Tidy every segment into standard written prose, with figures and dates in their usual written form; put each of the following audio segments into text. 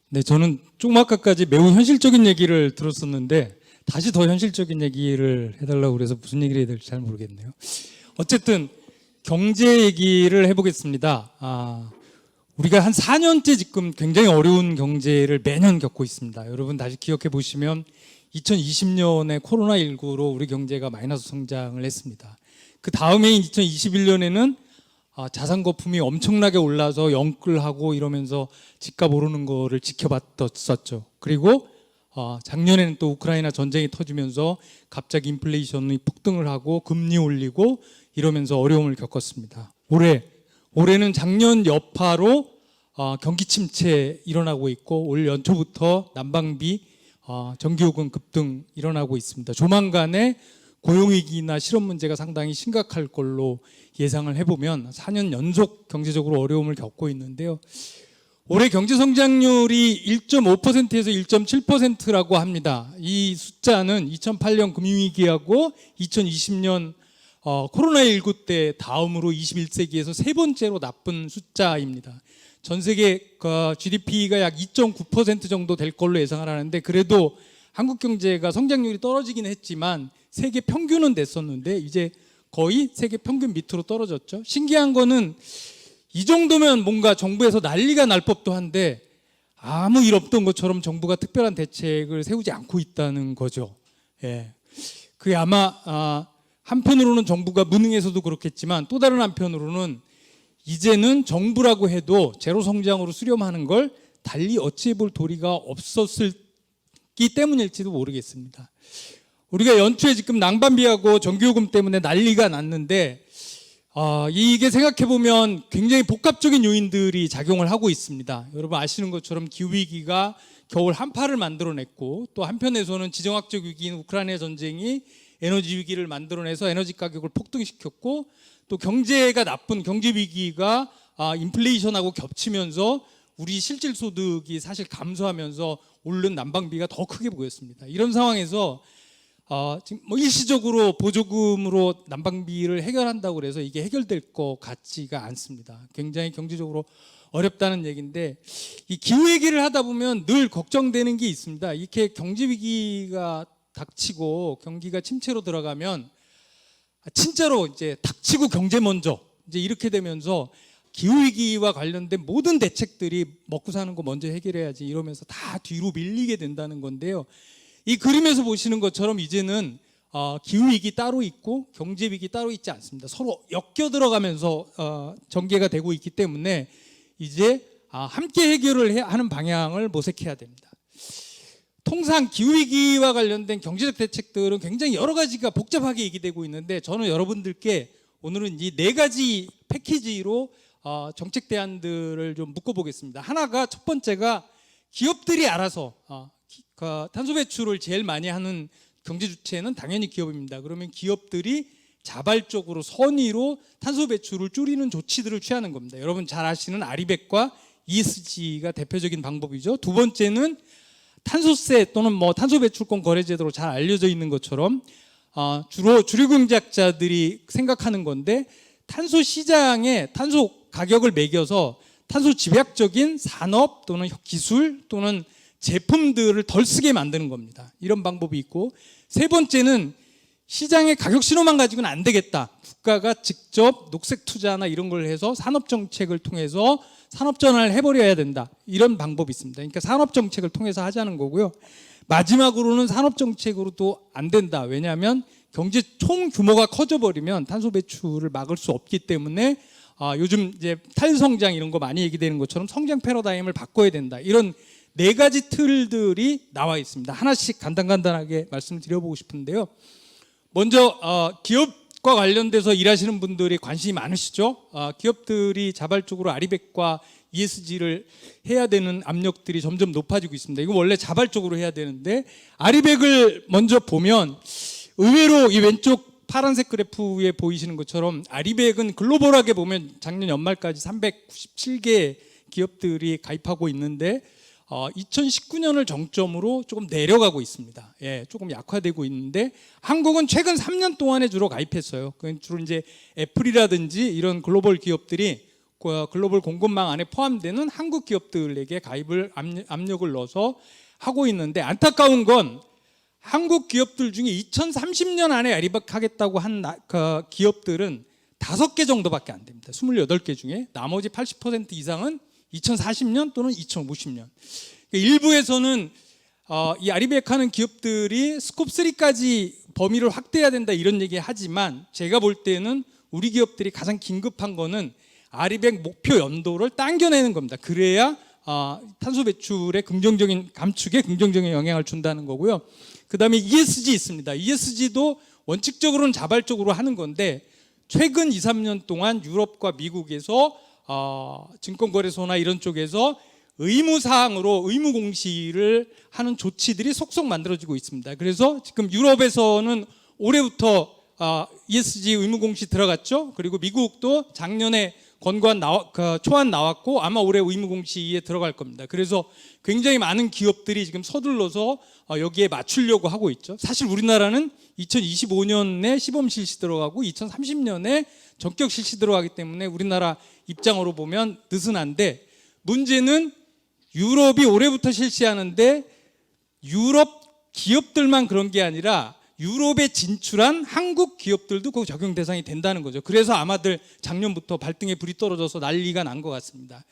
네, 저는 조금 아까까지 매우 현실적인 얘기를 들었었는데 다시 더 현실적인 얘기를 해달라고 그래서 무슨 얘기를 해야 될지 잘 모르겠네요. 어쨌든 경제 얘기를 해보겠습니다. 우리가 한 4년째 지금 굉장히 어려운 경제를 매년 겪고 있습니다. 여러분 다시 기억해 보시면 2020년에 코로나19로 우리 경제가 마이너스 성장을 했습니다. 그 다음에 2021년에는 자산 거품이 엄청나게 올라서 영끌하고 이러면서 집값 오르는 거를 지켜봤었죠. 그리고 작년에는 또 우크라이나 전쟁이 터지면서 갑자기 인플레이션이 폭등을 하고 금리 올리고 이러면서 어려움을 겪었습니다. 올해는 작년 여파로 경기 침체 일어나고 있고 올 연초부터 난방비, 전기요금 급등 일어나고 있습니다. 조만간에 고용위기나 실업 문제가 상당히 심각할 걸로 예상을 해보면 4년 연속 경제적으로 어려움을 겪고 있는데요. 올해 경제 성장률이 1.5%에서 1.7%라고 합니다. 이 숫자는 2008년 금융위기하고 2020년 코로나19 때 다음으로 21세기에서 세 번째로 나쁜 숫자입니다. 전 세계 GDP가 약 2.9% 정도 될 걸로 예상을 하는데 그래도 한국 경제가 성장률이 떨어지긴 했지만 세계 평균은 됐었는데 이제 거의 세계 평균 밑으로 떨어졌죠. 신기한 거는 이 정도면 뭔가 정부에서 난리가 날 법도 한데 아무 일 없던 것처럼 정부가 특별한 대책을 세우지 않고 있다는 거죠. 예. 그게 아마 한편으로는 정부가 무능해서도 그렇겠지만 또 다른 한편으로는 이제는 정부라고 해도 제로 성장으로 수렴하는 걸 달리 어찌해 볼 도리가 없었기 때문일지도 모르겠습니다. 우리가 연초에 지금 난방비하고 전기요금 때문에 난리가 났는데 이게 생각해보면 굉장히 복합적인 요인들이 작용을 하고 있습니다. 여러분 아시는 것처럼 기후위기가 겨울 한파를 만들어냈고 또 한편에서는 지정학적 위기인 우크라이나 전쟁이 에너지 위기를 만들어내서 에너지 가격을 폭등시켰고 또 경제가 나쁜 경제 위기가 인플레이션하고 겹치면서 우리 실질 소득이 사실 감소하면서 오른 난방비가 더 크게 보였습니다. 이런 상황에서 지금 일시적으로 보조금으로 난방비를 해결한다고 해서 이게 해결될 것 같지가 않습니다. 굉장히 경제적으로 어렵다는 얘기인데 이 기후 얘기를 하다 보면 늘 걱정되는 게 있습니다. 이렇게 경제 위기가 닥치고 경기가 침체로 들어가면 진짜로 이제 닥치고 경제 먼저 이제 이렇게 되면서 기후 위기와 관련된 모든 대책들이 먹고 사는 거 먼저 해결해야지 이러면서 다 뒤로 밀리게 된다는 건데요. 이 그림에서 보시는 것처럼 이제는 기후위기 따로 있고 경제위기 따로 있지 않습니다. 서로 엮여 들어가면서 전개가 되고 있기 때문에 이제 함께 해결을 하는 방향을 모색해야 됩니다. 통상 기후위기와 관련된 경제적 대책들은 굉장히 여러 가지가 복잡하게 얘기되고 있는데 저는 여러분들께 오늘은 이 네 가지 패키지로 정책 대안들을 좀 묶어보겠습니다. 하나가 첫 번째가 기업들이 알아서 탄소 배출을 제일 많이 하는 경제 주체는 당연히 기업입니다. 그러면 기업들이 자발적으로 선의로 탄소 배출을 줄이는 조치들을 취하는 겁니다. 여러분 잘 아시는 아리백과 ESG가 대표적인 방법이죠. 두 번째는 탄소세 또는 탄소 배출권 거래 제도로 잘 알려져 있는 것처럼 주로 주류 경제학자들이 생각하는 건데 탄소 시장에 탄소 가격을 매겨서 탄소 집약적인 산업 또는 기술 또는 제품들을 덜 쓰게 만드는 겁니다. 이런 방법이 있고 세 번째는 시장의 가격 신호만 가지고는 안 되겠다. 국가가 직접 녹색 투자나 이런 걸 해서 산업 정책을 통해서 산업 전환을 해버려야 된다. 이런 방법이 있습니다. 그러니까 산업 정책을 통해서 하자는 거고요. 마지막으로는 산업 정책으로도 안 된다. 왜냐하면 경제 총 규모가 커져버리면 탄소 배출을 막을 수 없기 때문에 요즘 이제 탈성장 이런 거 많이 얘기되는 것처럼 성장 패러다임을 바꿔야 된다. 이런 네 가지 틀들이 나와 있습니다. 하나씩 간단하게 말씀드려보고 싶은데요. 먼저 기업과 관련돼서 일하시는 분들이 관심이 많으시죠? 기업들이 자발적으로 아리백과 ESG를 해야 되는 압력들이 점점 높아지고 있습니다. 이거 원래 자발적으로 해야 되는데 아리백을 먼저 보면 의외로 이 왼쪽 파란색 그래프에 보이시는 것처럼 아리백은 글로벌하게 보면 작년 연말까지 397개 기업들이 가입하고 있는데 2019년을 정점으로 조금 내려가고 있습니다. 예, 조금 약화되고 있는데 한국은 최근 3년 동안에 주로 가입했어요. 주로 이제 애플이라든지 이런 글로벌 기업들이 글로벌 공급망 안에 포함되는 한국 기업들에게 가입을 압력을 넣어서 하고 있는데, 안타까운 건 한국 기업들 중에 2030년 안에 아리백하겠다고 한 기업들은 5개 정도밖에 안 됩니다. 28개 중에 나머지 80% 이상은 2040년 또는 2050년. 일부에서는 이 아리백하는 기업들이 스콥 3까지 범위를 확대해야 된다 이런 얘기 하지만, 제가 볼 때는 우리 기업들이 가장 긴급한 거는 아리백 목표 연도를 당겨내는 겁니다. 그래야 탄소 배출의 긍정적인 감축에 긍정적인 영향을 준다는 거고요. 그 다음에 ESG 있습니다. ESG도 원칙적으로는 자발적으로 하는 건데, 최근 2, 3년 동안 유럽과 미국에서 증권거래소나 이런 쪽에서 의무사항으로 의무 공시를 하는 조치들이 속속 만들어지고 있습니다. 그래서 지금 유럽에서는 올해부터 ESG 의무 공시 들어갔죠. 그리고 미국도 작년에 권고안 초안 나왔고 아마 올해 의무 공시에 들어갈 겁니다. 그래서 굉장히 많은 기업들이 지금 서둘러서 여기에 맞추려고 하고 있죠. 사실 우리나라는 2025년에 시범 실시 들어가고 2030년에 전격 실시 들어가기 때문에 우리나라 입장으로 보면 느슨한데, 문제는 유럽이 올해부터 실시하는데 유럽 기업들만 그런 게 아니라 유럽에 진출한 한국 기업들도 그 적용 대상이 된다는 거죠. 그래서 아마들 작년부터 발등에 불이 떨어져서 난리가 난 것 같습니다.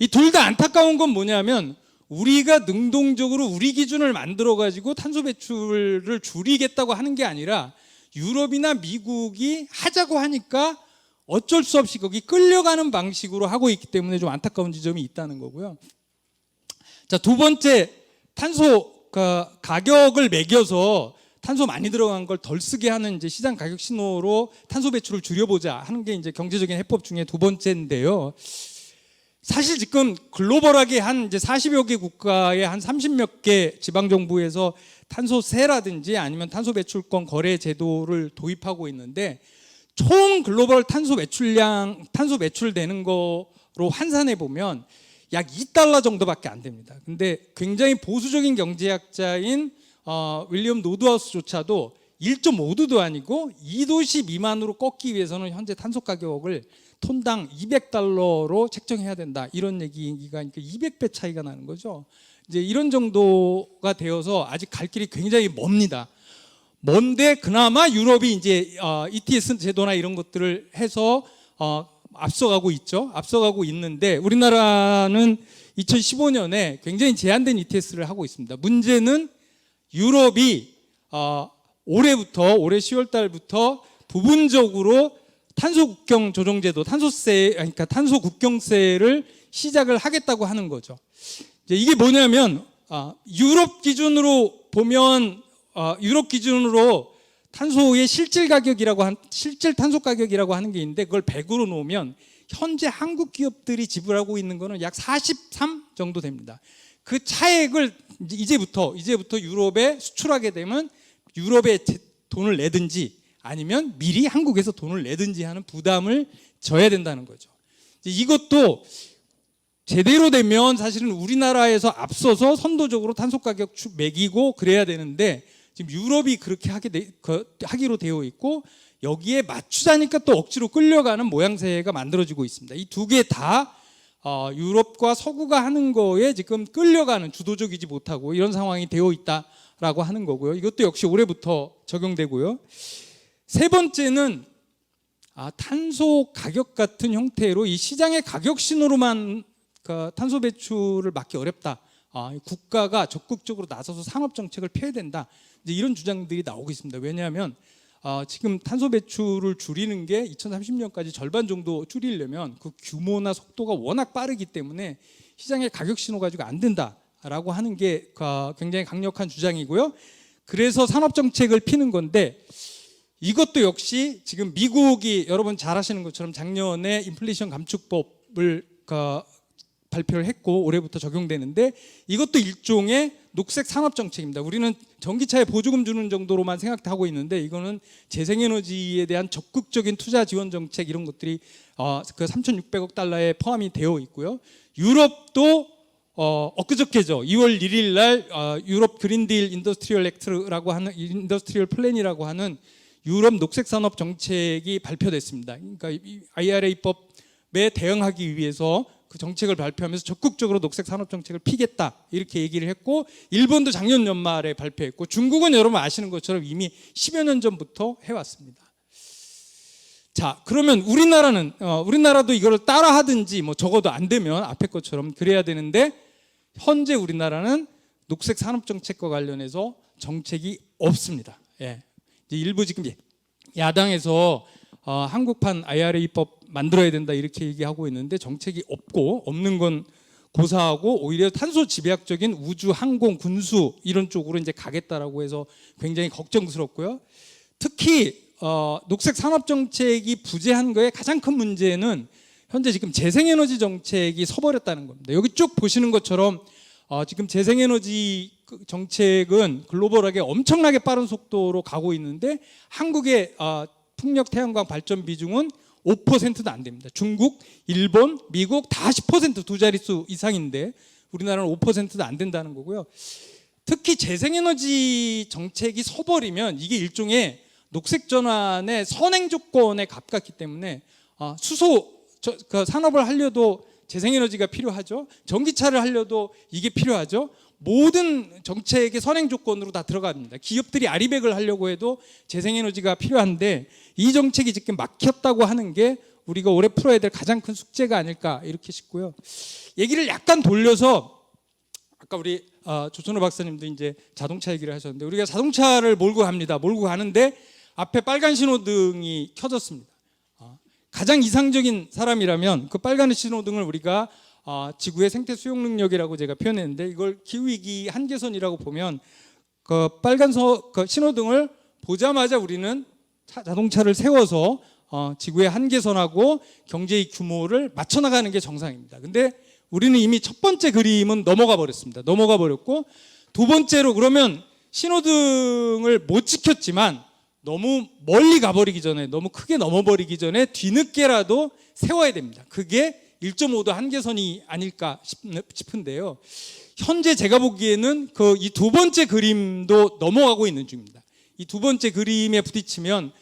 이 둘 다 안타까운 건 뭐냐면, 우리가 능동적으로 우리 기준을 만들어 가지고 탄소 배출을 줄이겠다고 하는 게 아니라 유럽이나 미국이 하자고 하니까 어쩔 수 없이 거기 끌려가는 방식으로 하고 있기 때문에 좀 안타까운 지점이 있다는 거고요. 자, 두 번째, 탄소 가격을 매겨서 탄소 많이 들어간 걸 덜 쓰게 하는 이제 시장 가격 신호로 탄소 배출을 줄여보자 하는 게 이제 경제적인 해법 중에 두 번째인데요. 사실 지금 글로벌하게 한 이제 40여 개 국가의 한 30몇 개 지방 정부에서 탄소세라든지 아니면 탄소 배출권 거래 제도를 도입하고 있는데, 총 글로벌 탄소 배출되는 거로 환산해 보면 약 2달러 정도밖에 안 됩니다. 근데 굉장히 보수적인 경제학자인 윌리엄 노드하우스조차도 1.5도도 아니고 2도씨 미만으로 꺾기 위해서는 현재 탄소 가격을 톤당 200달러로 책정해야 된다, 이런 얘기가 200배 차이가 나는 거죠. 이제 이런 정도가 되어서 아직 갈 길이 굉장히 멉니다. 먼데 그나마 유럽이 이제 ETS 제도나 이런 것들을 해서 앞서가고 있죠. 앞서가고 있는데 우리나라는 2015년에 굉장히 제한된 ETS를 하고 있습니다. 문제는 유럽이 올해 10월 달부터 부분적으로 탄소 국경 조정제도, 그러니까 탄소 국경세를 시작을 하겠다고 하는 거죠. 이게 뭐냐면 유럽 기준으로 보면 유럽 기준으로 탄소의 실질 탄소 가격이라고 하는 게 있는데, 그걸 100으로 놓으면 현재 한국 기업들이 지불하고 있는 거는 약 43 정도 됩니다. 그 차액을 이제부터 유럽에 수출하게 되면 유럽에 돈을 내든지 아니면 미리 한국에서 돈을 내든지 하는 부담을 져야 된다는 거죠. 이것도 제대로 되면 사실은 우리나라에서 앞서서 선도적으로 탄소 가격 매기고 그래야 되는데, 지금 유럽이 그렇게 하기로 되어 있고 여기에 맞추자니까 또 억지로 끌려가는 모양새가 만들어지고 있습니다. 이 두 개 다 유럽과 서구가 하는 거에 지금 끌려가는, 주도적이지 못하고 이런 상황이 되어 있다라고 하는 거고요. 이것도 역시 올해부터 적용되고요. 세 번째는 탄소 가격 같은 형태로 이 시장의 가격 신호로만 탄소 배출을 막기 어렵다. 국가가 적극적으로 나서서 산업 정책을 펴야 된다. 이제 이런 주장들이 나오고 있습니다. 왜냐하면 지금 탄소 배출을 줄이는 게 2030년까지 절반 정도 줄이려면 그 규모나 속도가 워낙 빠르기 때문에 시장의 가격 신호 가지고 안 된다라고 하는 게 굉장히 강력한 주장이고요. 그래서 산업 정책을 피는 건데, 이것도 역시 지금 미국이 여러분 잘 아시는 것처럼 작년에 인플레이션 감축법을 발표를 했고 올해부터 적용되는데, 이것도 일종의 녹색 산업 정책입니다. 우리는 전기차에 보조금 주는 정도로만 생각하고 있는데, 이거는 재생에너지에 대한 적극적인 투자 지원 정책, 이런 것들이 그 3,600억 달러에 포함이 되어 있고요. 유럽도 엊그저께죠. 2월 1일 날 유럽 그린딜 인더스트리얼 액트라고 하는, 인더스트리얼 플랜이라고 하는 유럽 녹색 산업 정책이 발표됐습니다. 그러니까 IRA법 대응하기 위해서 그 정책을 발표하면서 적극적으로 녹색 산업 정책을 피겠다 이렇게 얘기를 했고, 일본도 작년 연말에 발표했고, 중국은 여러분 아시는 것처럼 이미 10여 년 전부터 해왔습니다. 자, 그러면 우리나라도 이걸 따라 하든지 뭐 적어도 안 되면 앞에 것처럼 그래야 되는데, 현재 우리나라는 녹색 산업 정책과 관련해서 정책이 없습니다. 예. 이제 일부 지금 야당에서 한국판 IRA법 만들어야 된다 이렇게 얘기하고 있는데, 정책이 없고, 없는 건 고사하고 오히려 탄소 집약적인 우주, 항공, 군수 이런 쪽으로 이제 가겠다라고 해서 굉장히 걱정스럽고요. 특히 녹색 산업 정책이 부재한 거에 가장 큰 문제는 현재 지금 재생에너지 정책이 서버렸다는 겁니다. 여기 쭉 보시는 것처럼 지금 재생에너지 정책은 글로벌하게 엄청나게 빠른 속도로 가고 있는데, 한국의 풍력 태양광 발전 비중은 5%도 안 됩니다. 중국, 일본, 미국 다 10% 두 자릿수 이상인데 우리나라는 5%도 안 된다는 거고요. 특히 재생에너지 정책이 서버리면 이게 일종의 녹색 전환의 선행 조건에 가깝기 때문에 그 산업을 하려도 재생에너지가 필요하죠. 전기차를 하려도 이게 필요하죠. 모든 정책의 선행 조건으로 다 들어갑니다. 기업들이 아리백을 하려고 해도 재생에너지가 필요한데, 이 정책이 지금 막혔다고 하는 게 우리가 올해 풀어야 될 가장 큰 숙제가 아닐까 이렇게 싶고요. 얘기를 약간 돌려서, 아까 우리 조천호 박사님도 이제 자동차 얘기를 하셨는데, 우리가 자동차를 몰고 갑니다. 몰고 가는데 앞에 빨간 신호등이 켜졌습니다. 가장 이상적인 사람이라면 그 빨간 신호등을 우리가 지구의 생태 수용 능력이라고 제가 표현했는데, 이걸 기후위기 한계선이라고 보면 그 빨간 그 신호등을 보자마자 우리는 자동차를 세워서 지구의 한계선하고 경제의 규모를 맞춰 나가는 게 정상입니다. 근데 우리는 이미 첫 번째 그림은 넘어가 버렸습니다. 넘어가 버렸고, 두 번째로 그러면 신호등을 못 지켰지만 너무 멀리 가버리기 전에, 너무 크게 넘어버리기 전에 뒤늦게라도 세워야 됩니다. 그게 1.5도 한계선이 아닐까 싶은데요. 현재 제가 보기에는 이 두 번째 그림도 넘어가고 있는 중입니다. 이 두 번째 그림에 부딪히면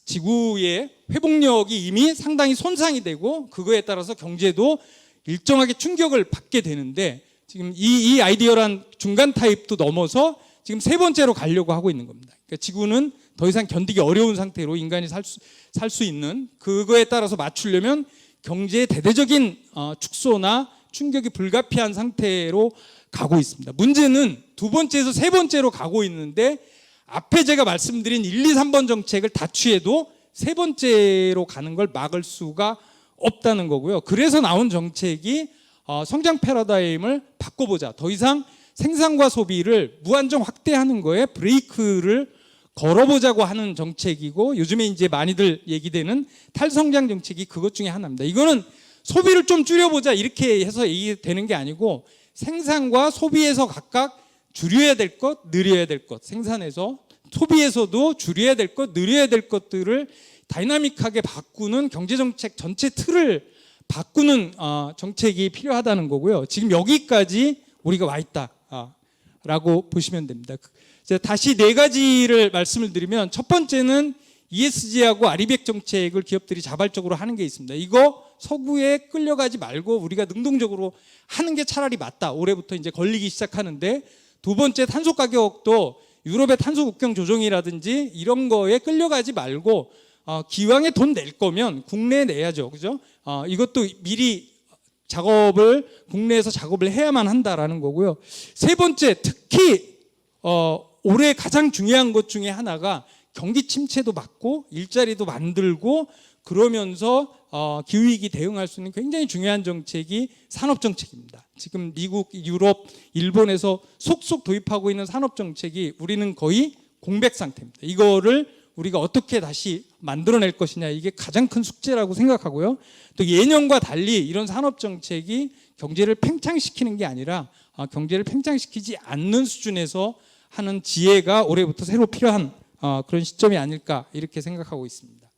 지구의 회복력이 이미 상당히 손상이 되고, 그거에 따라서 경제도 일정하게 충격을 받게 되는데, 지금 이 아이디어란 중간 타입도 넘어서 지금 세 번째로 가려고 하고 있는 겁니다. 그러니까 지구는 더 이상 견디기 어려운 상태로 인간이 살 수 있는, 그거에 따라서 맞추려면 경제의 대대적인 축소나 충격이 불가피한 상태로 가고 있습니다. 문제는 두 번째에서 세 번째로 가고 있는데, 앞에 제가 말씀드린 1, 2, 3번 정책을 다 취해도 세 번째로 가는 걸 막을 수가 없다는 거고요. 그래서 나온 정책이 성장 패러다임을 바꿔보자, 더 이상 생산과 소비를 무한정 확대하는 거에 브레이크를 걸어보자고 하는 정책이고, 요즘에 이제 많이들 얘기되는 탈성장 정책이 그것 중에 하나입니다. 이거는 소비를 좀 줄여보자 이렇게 해서 얘기되는 게 아니고, 생산과 소비에서 각각 줄여야 될 것, 늘려야 될 것, 생산에서 소비에서도 줄여야 될 것, 늘려야 될 것들을 다이나믹하게 바꾸는 경제정책 전체 틀을 바꾸는 정책이 필요하다는 거고요. 지금 여기까지 우리가 와 있다라고 보시면 됩니다. 다시 네 가지를 말씀을 드리면, 첫 번째는 ESG하고 아리백 정책을 기업들이 자발적으로 하는 게 있습니다. 이거 서구에 끌려가지 말고 우리가 능동적으로 하는 게 차라리 맞다. 올해부터 이제 걸리기 시작하는데, 두 번째 탄소 가격도 유럽의 탄소 국경 조정이라든지 이런 거에 끌려가지 말고 기왕에 돈 낼 거면 국내에 내야죠. 그죠? 이것도 미리 국내에서 작업을 해야만 한다라는 거고요. 세 번째, 특히 올해 가장 중요한 것 중에 하나가 경기 침체도 막고 일자리도 만들고, 그러면서 기후위기 대응할 수 있는 굉장히 중요한 정책이 산업정책입니다. 지금 미국, 유럽, 일본에서 속속 도입하고 있는 산업정책이 우리는 거의 공백 상태입니다. 이거를 우리가 어떻게 다시 만들어낼 것이냐, 이게 가장 큰 숙제라고 생각하고요. 또 예년과 달리 이런 산업정책이 경제를 팽창시키는 게 아니라 경제를 팽창시키지 않는 수준에서 하는 지혜가 올해부터 새로 필요한 그런 시점이 아닐까 이렇게 생각하고 있습니다.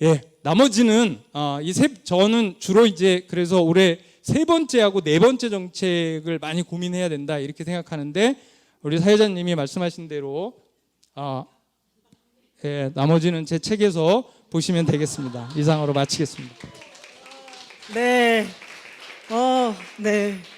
예, 나머지는 저는 주로 이제 그래서 올해 세 번째하고 네 번째 정책을 많이 고민해야 된다 이렇게 생각하는데, 우리 사회자님이 말씀하신 대로 예, 나머지는 제 책에서 보시면 되겠습니다. 이상으로 마치겠습니다. 네. 네.